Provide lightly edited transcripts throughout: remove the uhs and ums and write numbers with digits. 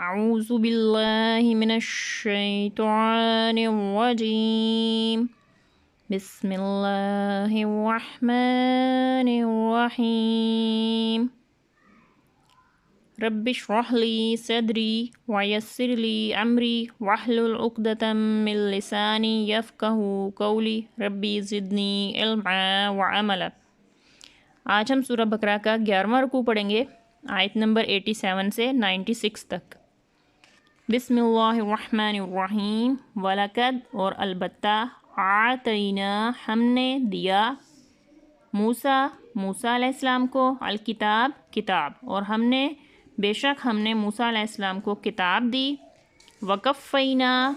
اعوذ باللہ من الشیطان الرجیم بسم اللہ الرحمن الرحیم رب اشرح لی صدری ویسر لی امری واحلل عقدۃ من لسانی یفقہوا قولی ربی زدنی علما وعملا۔ آج ہم سورہ بقرہ کا 11واں رکوع پڑھیں گے، آیت نمبر 87 سے 96 تک۔ بسم اللہ الرحمن الرحیم۔ وَلَقَدْ اور البتہ آتینا ہم نے دیا موسیٰ علیہ السلام کو الکتاب کتاب، اور بے شک ہم نے موسیٰ علیہ السلام کو کتاب دی۔ وَقَفَّیْنَا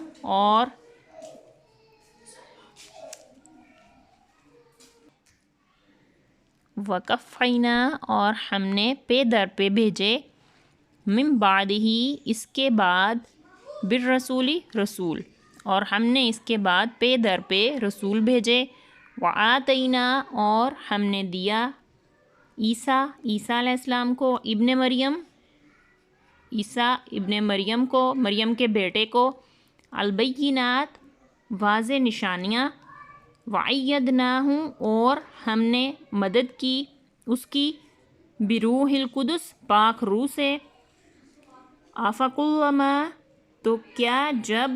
اور ہم نے پے در پہ بھیجے، من بعد ہی اس کے بعد، بالرسولی رسول، اور ہم نے اس کے بعد پے در پہ رسول بھیجے۔ وآتینا اور ہم نے دیا عیسیٰ علیہ السلام کو، عیسیٰ ابن مریم کو، مریم کے بیٹے کو، البینات واضح نشانیاں۔ وَأَيَّدْنَاهُ اور ہم نے مدد کی اس کی، بروح القدس پاک روح سے۔ أَفَكُلَّمَا تو کیا جب،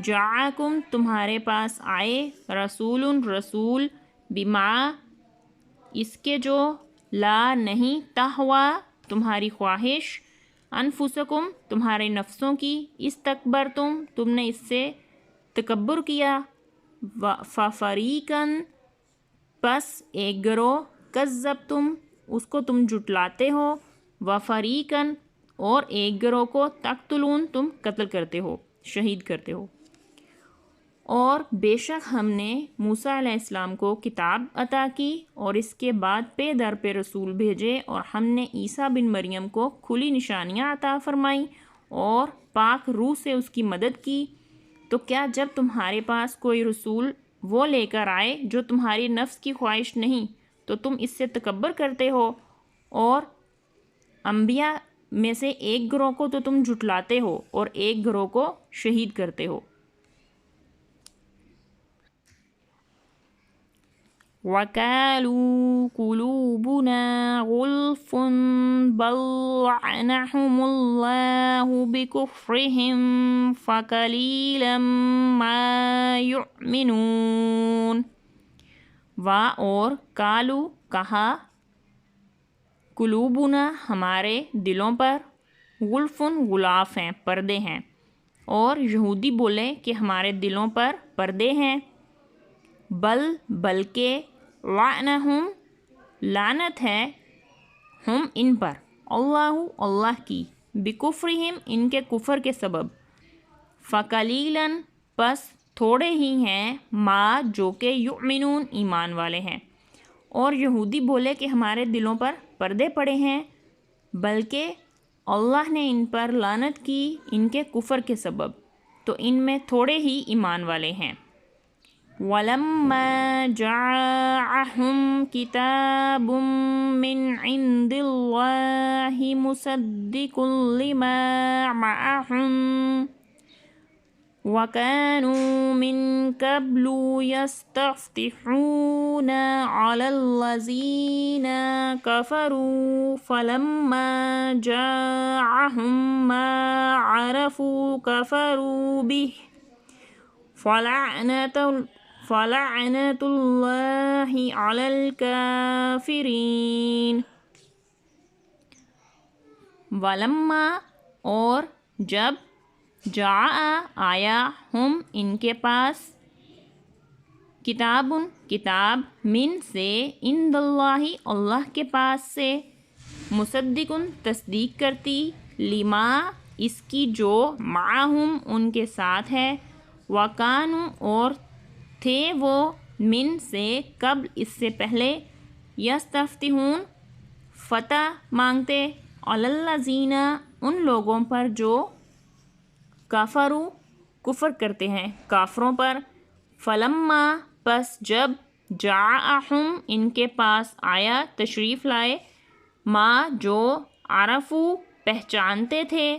جاءکم تمہارے پاس آئے، رسول بما اس کے جو، لا نہیں، تہوا تمہاری خواہش، انفسکم تمہارے نفسوں کی، استکبرتم تم نے اس سے تکبر کیا، فَفَرِيقًا پس ایک گروہ، کذبتم اس کو تم جھٹلاتے ہو، وَفَرِيقًا اور ایک گروہ کو، تقتلون تم قتل کرتے ہو، شہید کرتے ہو۔ اور بے شک ہم نے موسیٰ علیہ السلام کو کتاب عطا کی، اور اس کے بعد پے در پہ رسول بھیجے، اور ہم نے عیسیٰ بن مریم کو کھلی نشانیاں عطا فرمائیں اور پاک روح سے اس کی مدد کی۔ تو کیا جب تمہارے پاس کوئی رسول وہ لے کر آئے جو تمہاری نفس کی خواہش نہیں، تو تم اس سے تکبر کرتے ہو، اور انبیاء میں سے ایک گروہ کو تو تم جھٹلاتے ہو اور ایک گروہ کو شہید کرتے ہو۔ وَقَالُوا قُلُوبُنَا غُلْفٌ بَلْ لَعَنَهُمُ اللَّهُ بِكُفْرِهِمْ فَقَلِيلًا مَا يُؤْمِنُونَ۔ اور قالوا کہا، قلوبنا ہمارے دلوں پر، غلفٌ غلاف ہیں، پردے ہیں، اور یہودی بولے کہ ہمارے دلوں پر پردے ہیں، بلکہ لعنہم لعنت ہے، ہم ان پر، اللہ کی، بکفرہم ان کے کفر کے سبب، فقلیلاً پس تھوڑے ہی ہیں، ما جو کہ یؤمنون ایمان والے ہیں۔ اور یہودی بولے کہ ہمارے دلوں پر پردے پڑے ہیں، بلکہ اللہ نے ان پر لعنت کی ان کے کفر کے سبب، تو ان میں تھوڑے ہی ایمان والے ہیں۔ وَلَمَّا جَاءَهُمْ كِتَابٌ مِّنْ عِندِ اللَّهِ مُصَدِّقٌ لِّمَا مَعَهُمْ وَكَانُوا مِن قَبْلُ يَسْتَفْتِحُونَ عَلَى الَّذِينَ كَفَرُوا فَلَمَّا جَاءَهُم مَّا عَرَفُوا كَفَرُوا بِهِ فَلَعْنَةُ اللَّهِ عَلَى الْكَافِرِينَ۔ وَلَمَّا اور جب، جاء آیا، ہم ان کے پاس، کتاب من سے، عند اللہ اللہ کے پاس سے، مصدق تصدیق کرتی، لما اس کی جو، معہم ان کے ساتھ ہے، وکانوا اور تھے وہ، من سے قبل اس سے پہلے، یستفتحون فتح مانگتے، علی الذین ان لوگوں پر جو، کفروا کفر کرتے ہیں، کافروں پر، فلما پس جب، جاءہم ان کے پاس آیا، تشریف لائے، ما جو، عرفوا پہچانتے تھے،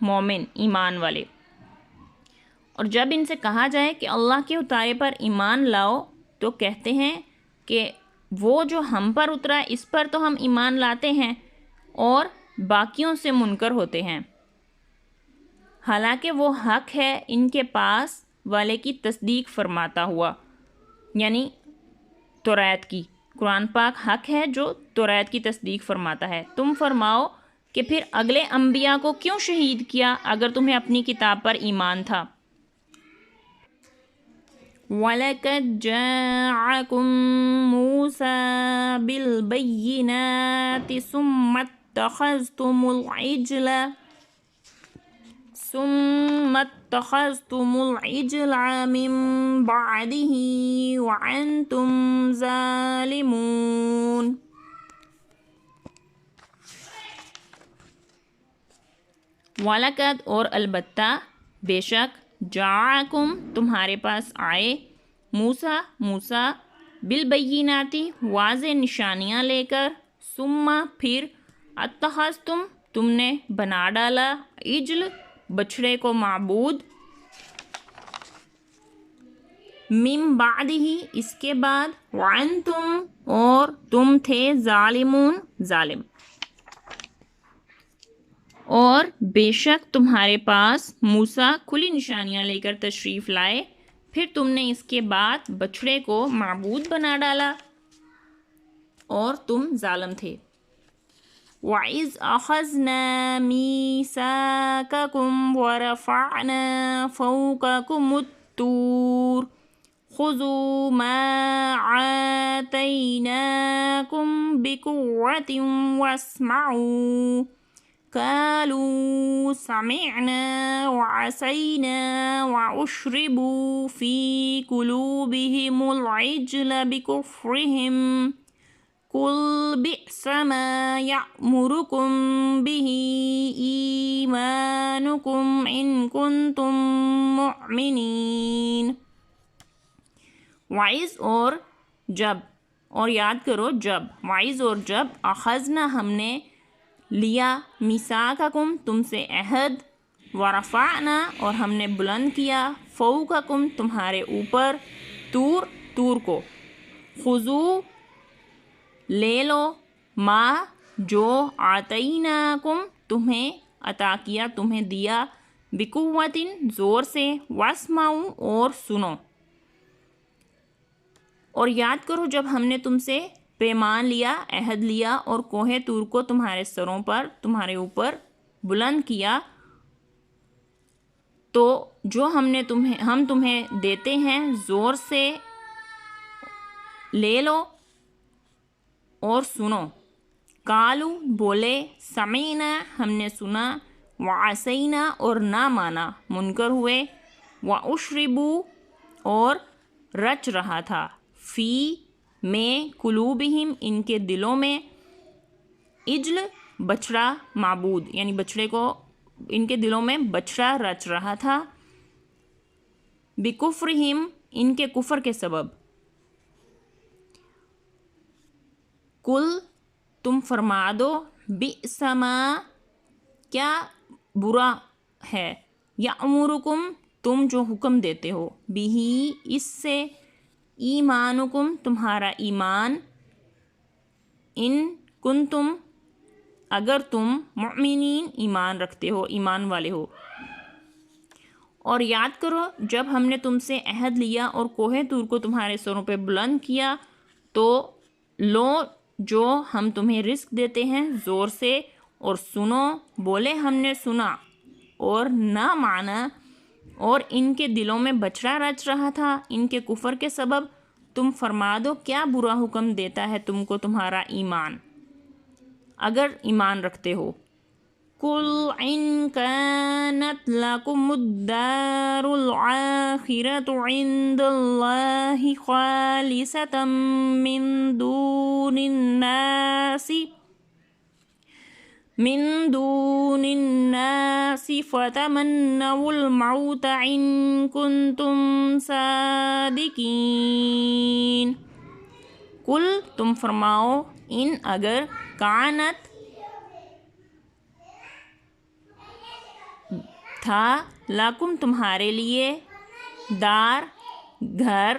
مومن ایمان والے۔ اور جب ان سے کہا جائے کہ اللہ کے اتارے پر ایمان لاؤ تو کہتے ہیں کہ وہ جو ہم پر اترا ہے اس پر تو ہم ایمان لاتے ہیں اور باقیوں سے منکر ہوتے ہیں، حالانکہ وہ حق ہے ان کے پاس والے کی تصدیق فرماتا ہوا، یعنی توریت کی۔ قرآن پاک حق ہے جو توریت کی تصدیق فرماتا ہے۔ تم فرماؤ کہ پھر اگلے انبیاء کو کیوں شہید کیا اگر تمہیں اپنی کتاب پر ایمان تھا؟ وَلَقَدْ جَاءَكُم مُوسَىٰ بِالْبَيِّنَاتِ ثُمَّ اتَّخَذْتُمُ الْعِجْلَ مِن بَعْدِهِ وَأَنْتُمْ ظَالِمُونَ۔ وَلَقَدْ اور البتہ بے شک جاءکم تمہارے پاس آئے موسیٰ بالبینات واضح نشانیاں لے کر، ثم پھر اتخذتم تم نے بنا ڈالا عجل بچھڑے کو معبود، من بعدہ اس کے بعد، وانتم اور تم تھے ظالمون ظالم۔ اور بے شک تمہارے پاس موسیٰ کھلی نشانیاں لے کر تشریف لائے، پھر تم نے اس کے بعد بچھڑے کو معبود بنا ڈالا اور تم ظالم تھے۔ وَإِذْ أَخَذْنَا مِيثَاقَكُمْ وَرَفَعْنَا فَوْقَكُمُ الطُّورَ خُذُوا مَا آتَيْنَاكُمْ بِقُوَّةٍ وَاسْمَعُوا قَالُوا سَمِعْنَا وَعَصَيْنَا وَأُشْرِبُوا فِي قُلُوبِهِمُ الْعِجْلَ بِكُفْرِهِمْ قُلْ بِئْسَ مَا يَأْمُرُكُمْ بِهِ إِيمَانُكُمْ إِن كُنتُم مُؤْمِنِينَ۔ وَإِذْ اور جب، اور یاد کرو جب، وَإِذْ اور جب، اخذنا ہم نے لیا میثاقکم تم سے عہد، ورفعنا اور ہم نے بلند کیا، فوقکم تمہارے اوپر، طور کو، خذو لے لو، ما جو، آتیناکم تمہیں عطا کیا تمہیں دیا، بقوۃ زور سے، واسمعوا اور سنو۔ اور یاد کرو جب ہم نے تم سے پیمان لیا، عہد لیا اور کوہ طور کو تمہارے سروں پر، تمہارے اوپر بلند کیا، تو جو ہم تمہیں دیتے ہیں زور سے لے لو اور سنو۔ قالو بولے، سمعنا ہم نے سنا، وعصینا اور نہ مانا، منکر ہوئے، واشربوا اور رچ رہا تھا، فی میں، قلوبہم ان کے دلوں میں، عجل بچڑا معبود یعنی بچڑے کو ان کے دلوں میں بچڑا رچ رہا تھا، بکفرہم ان کے کفر کے سبب۔ کل تم فرما دو، بئس ما کیا برا ہے، یأمرکم تم جو حکم دیتے ہو، بہی اس سے، ایمانکم تمہارا ایمان، ان کنتم اگر تم مؤمنین ایمان رکھتے ہو، ایمان والے ہو۔ اور یاد کرو جب ہم نے تم سے عہد لیا اور کوہ طور کو تمہارے سروں پہ بلند کیا، تو لو جو ہم تمہیں رزق دیتے ہیں زور سے، اور سنو، بولے ہم نے سنا، اور نہ مانا، اور ان کے دلوں میں بچڑا رچ رہا تھا ان کے کفر کے سبب۔ تم فرما دو کیا برا حکم دیتا ہے تم کو تمہارا ایمان اگر ایمان رکھتے ہو۔ قُلْ إِن كَانَتْ لَكُمُ الدَّارُ الْآخِرَةُ عِندَ اللَّهِ خَالِصَةً مِّن دُونِ النَّاسِ فَتَمَنَّوُا الْمَوْتَ إِن كُنتُمْ صَادِقِينَ۔ قُلْ تم فرماؤ، ان اگر، کانت تھا لکم تمہارے لیے دار گھر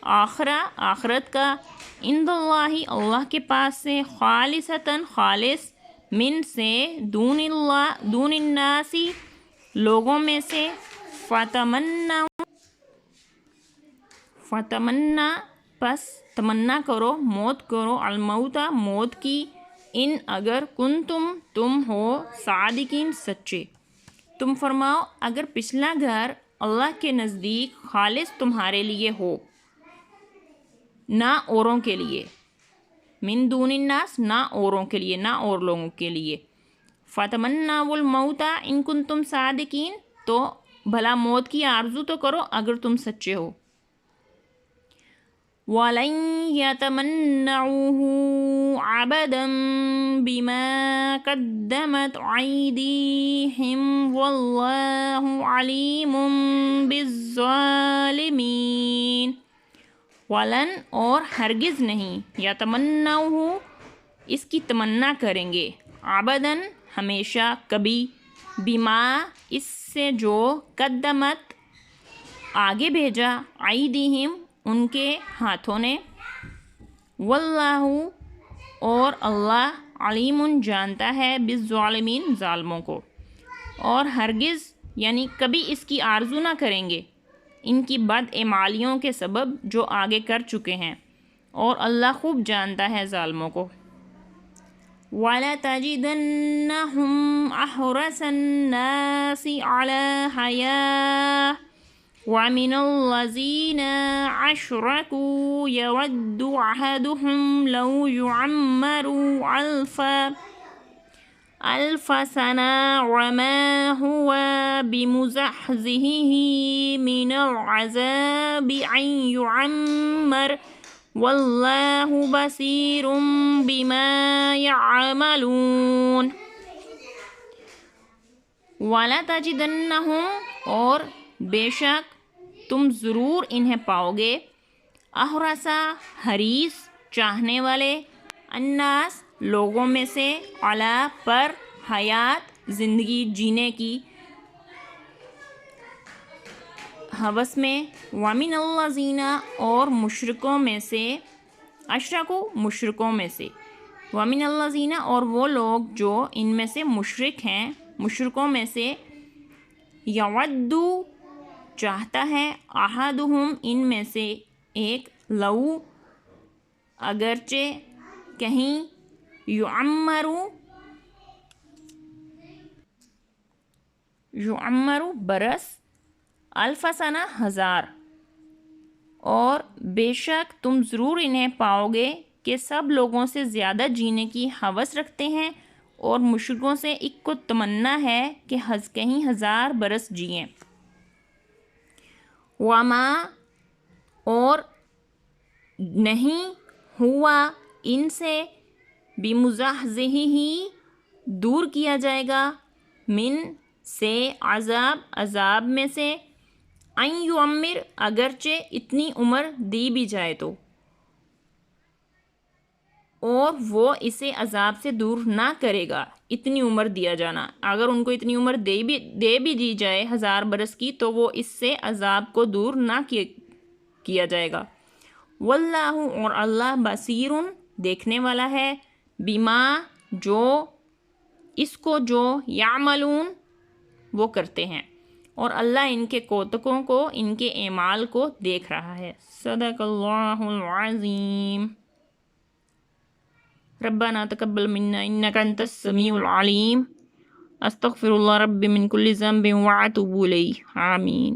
آخرہ آخرت کا عند اللہ اللہ کے پاس سے خالصتاً خالص من سے دون الناسی لوگوں میں سے فتمنا پس تمنا کرو موت کرو الموتا موت کی ان اگر تم ہو صادقین سچے. تم فرماؤ اگر پچھلا گھر اللہ کے نزدیک خالص تمہارے لیے ہو نہ اوروں کے لیے من دون الناس نہ اوروں کے لیے نہ اور لوگوں کے لیے فتمنوا الموت ان کنتم صادقین تو بھلا موت کی آرزو تو کرو اگر تم سچے ہو. وَلَن يَتَمَنَّعُوهُ أَبَدًا بِمَا قَدَّمَتْ أَيْدِيهِمْ وَاللَّهُ عَلِيمٌ بِالظَّالِمِينَ. وَلَن اور ہرگز نہیں یتمنعوہ اس کی تمنا کریں گے ابداً ہمیشہ کبھی بما اس سے جو قدمت آگے بھیجا ایدیہم ان کے ہاتھوں نے واللہ اور اللہ علیم جانتا ہے بالظالمین ظالموں کو. اور ہرگز یعنی کبھی اس کی آرزو نہ کریں گے ان کی بد اعمالیوں کے سبب جو آگے کر چکے ہیں اور اللہ خوب جانتا ہے ظالموں کو. وَلَتَجِدَنَّهُمْ أَحْرَصَ النَّاسِ عَلَى حَيَاةٍ وَمِنَ الَّذِينَ أَشْرَكُوا يَوَدُّ أَحَدُهُمْ لَوْ يُعَمَّرُ أَلْفَ سَنَةٍ وَمَا هُوَ بِمُزَحْزِحِهِ مِنَ الْعَذَابِ أَن يُعَمَّرَ وَاللَّهُ بَصِيرٌ بِمَا يَعْمَلُونَ. وَلَتَجِدَنَّهُمْ اور بے شک تم ضرور انہیں پاؤ گے احرص حریص چاہنے والے الناس لوگوں میں سے علی پر حیات زندگی جینے کی ہوس میں ومن الذین اور مشرکوں میں سے اشرکو مشرکوں میں سے ومن الذین اور وہ لوگ جو ان میں سے مشرک ہیں مشرکوں میں سے یودو چاہتا ہے احدہم ان میں سے ایک لو اگرچہ کہیں یعمرو برس الف سنہ 1000 اور بے شک تم ضرور انہیں پاؤ گے کہ سب لوگوں سے زیادہ جینے کی ہوس رکھتے ہیں اور مشرکوں سے ایک کو تمنا ہے کہ کہیں 1000 برس جئیں. وما اور نہیں ہوا ان سے بمزحزحہ دور کیا جائے گا من سے عذاب میں سے ان یعمر اگرچہ اتنی عمر دی بھی جائے تو اور وہ اسے عذاب سے دور نہ کرے گا. اتنی عمر دیا جانا اگر ان کو اتنی عمر دے بھی دی جائے 1000 برس کی تو وہ اس سے عذاب کو دور نہ کیا جائے گا. واللہ اور اللہ بصیر دیکھنے والا ہے بما جو اس کو جو یعملون وہ کرتے ہیں اور اللہ ان کے کوتکوں کو ان کے اعمال کو دیکھ رہا ہے. صدق اللہ العظیم. ربنا تقبل منا انك انت السميع العليم استغفر الله ربي من كل ذنب واتوب اليه آمين.